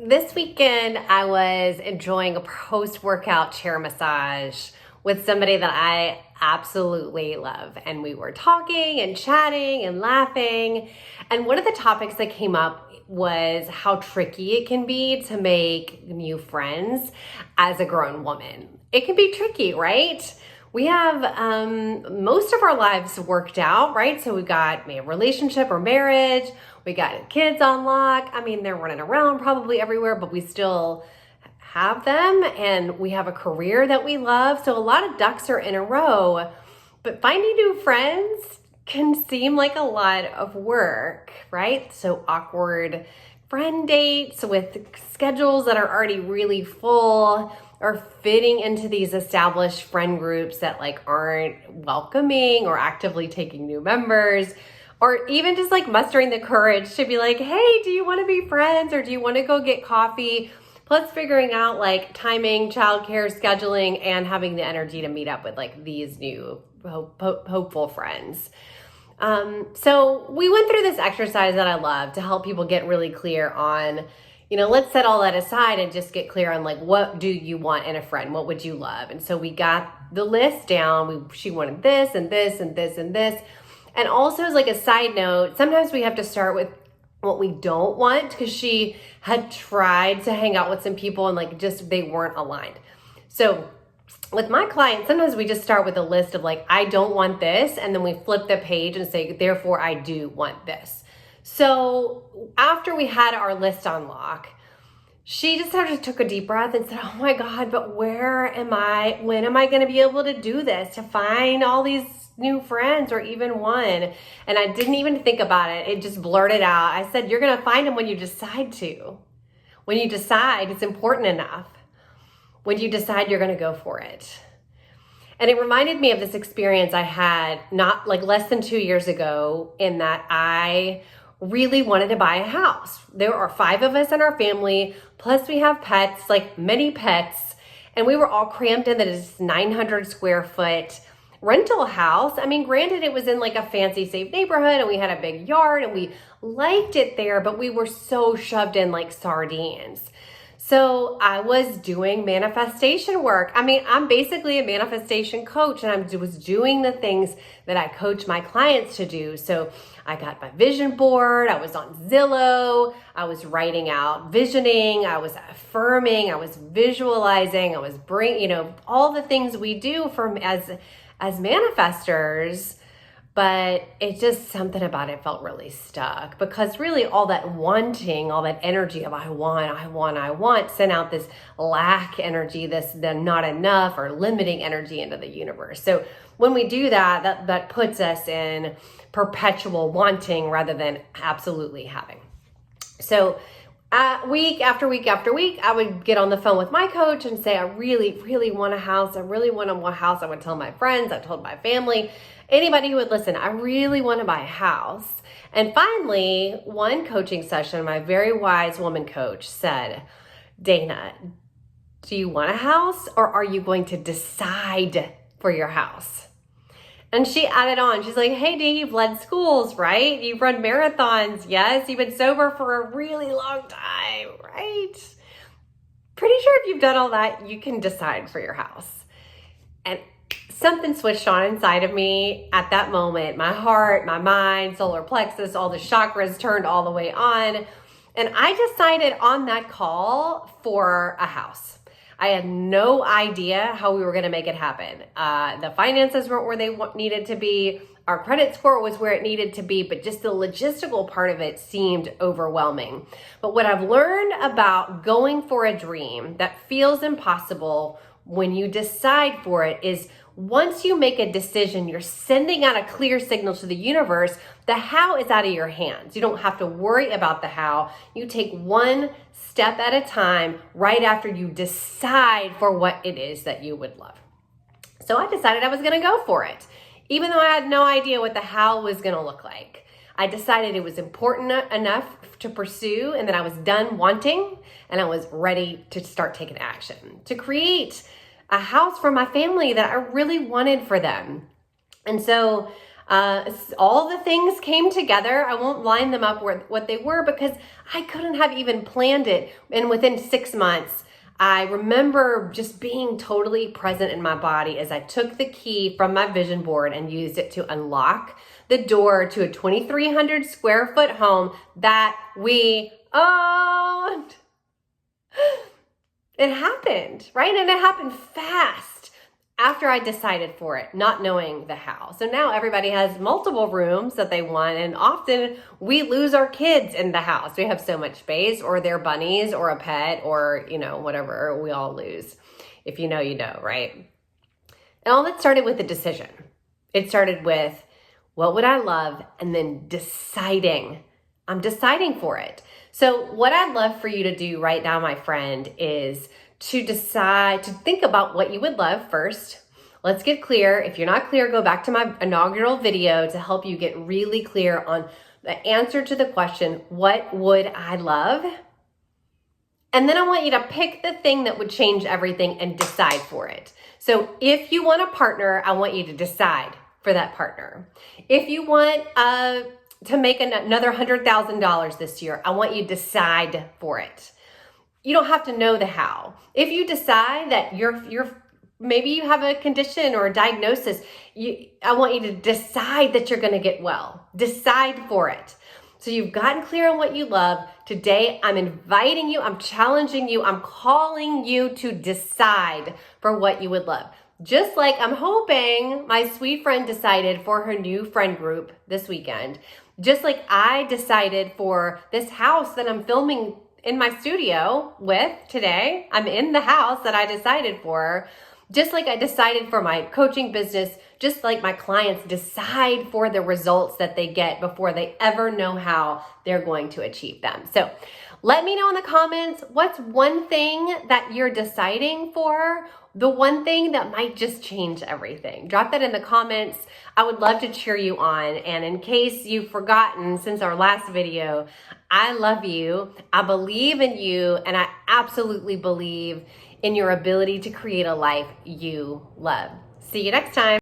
This weekend, I was enjoying a post-workout chair massage with somebody that I absolutely love. And we were talking and chatting and laughing. And one of the topics that came up was how tricky it can be to make new friends as a grown woman. It can be tricky, right? We have most of our lives worked out, right? So we have a relationship or marriage, we got kids on lock. I mean, they're running around probably everywhere, but we still have them, and we have a career that we love. So a lot of ducks are in a row, but finding new friends can seem like a lot of work, right? So awkward friend dates with schedules that are already really full, or fitting into these established friend groups that aren't welcoming or actively taking new members, or even just mustering the courage to be like, hey, do you want to be friends, or do you want to go get coffee? Plus figuring out timing, childcare, scheduling, and having the energy to meet up with these new hopeful friends. So we went through this exercise that I love to help people get really clear on, let's set all that aside and just get clear on what do you want in a friend? What would you love? And so we got the list down. She wanted this and this and this and this. And also as a side note, sometimes we have to start with what we don't want, because she had tried to hang out with some people and they weren't aligned. So with my clients, sometimes we just start with a list of I don't want this, and then we flip the page and say, therefore I do want this. So after we had our list on lock, she just sort of took a deep breath and said, oh my God, but where am I? When am I going to be able to do this, to find all these new friends, or even one? And I didn't even think about it. It just blurted out. I said, you're going to find them when you decide to. When you decide it's important enough. When you decide you're going to go for it. And it reminded me of this experience I had not less than 2 years ago, in that I really wanted to buy a house. There are 5 of us in our family, plus we have pets, many pets, and we were all crammed into this 900 square foot rental house. I mean, granted, it was in a fancy, safe neighborhood, and we had a big yard, and we liked it there, but we were so shoved in like sardines. So I was doing manifestation work. I mean, I'm basically a manifestation coach, and I was doing the things that I coach my clients to do. So I got my vision board, I was on Zillow, I was writing out visioning, I was affirming, I was visualizing, I was bringing, all the things we do as manifestors. But it's just something about it felt really stuck, because really all that wanting, all that energy of I want, sent out this lack energy, this the not enough or limiting energy into the universe. So when we do that puts us in perpetual wanting rather than absolutely having. So week after week after week, I would get on the phone with my coach and say, I really, really want a house. I really want a house. I would tell my friends, I told my family, anybody who would listen, I really want to buy a house. And finally, one coaching session, my very wise woman coach said, Dana, do you want a house, or are you going to decide for your house? And she added on, she's like, hey, Dee, you've led schools, right? You've run marathons. Yes, you've been sober for a really long time, right? Pretty sure if you've done all that, you can decide for your house. And something switched on inside of me at that moment. My heart, my mind, solar plexus, all the chakras turned all the way on. And I decided on that call for a house. I had no idea how we were going to make it happen. The finances weren't where they needed to be. Our credit score was where it needed to be, but just the logistical part of it seemed overwhelming. But what I've learned about going for a dream that feels impossible when you decide for it is, once you make a decision, you're sending out a clear signal to the universe. The how is out of your hands. You don't have to worry about the how. You take one step at a time right after you decide for what it is that you would love. So I decided I was going to go for it, even though I had no idea what the how was going to look like. I decided it was important enough to pursue, and that I was done wanting, and I was ready to start taking action to create a house for my family that I really wanted for them. And so All the things came together. I won't line them up what they were because I couldn't have even planned it. And within 6 months, I remember just being totally present in my body as I took the key from my vision board and used it to unlock the door to a 2,300 square foot home that we owned. It happened, right? And it happened fast after I decided for it, not knowing the how. So now everybody has multiple rooms that they want, and often we lose our kids in the house. We have so much space, or their bunnies, or a pet, or, whatever we all lose. If you know, you know, right? And all that started with a decision. It started with, what would I love? And then deciding. I'm deciding for it. So what I'd love for you to do right now, my friend, is to decide, to think about what you would love first. Let's get clear. If you're not clear, go back to my inaugural video to help you get really clear on the answer to the question, what would I love? And then I want you to pick the thing that would change everything and decide for it. So if you want a partner, I want you to decide for that partner. If you want to make another $100,000 this year, I want you to decide for it. You don't have to know the how. If you decide that maybe you have a condition or a diagnosis, I want you to decide that you're going to get well. Decide for it. So you've gotten clear on what you love. Today, I'm inviting you, I'm challenging you, I'm calling you to decide for what you would love. Just like I'm hoping my sweet friend decided for her new friend group this weekend. Just like I decided for this house that I'm filming in my studio with today. I'm in the house that I decided for. Just like I decided for my coaching business, just like my clients decide for the results that they get before they ever know how they're going to achieve them. So let me know in the comments, what's one thing that you're deciding for? The one thing that might just change everything. Drop that in the comments. I would love to cheer you on. And in case you've forgotten since our last video, I love you. I believe in you. And I absolutely believe in your ability to create a life you love. See you next time.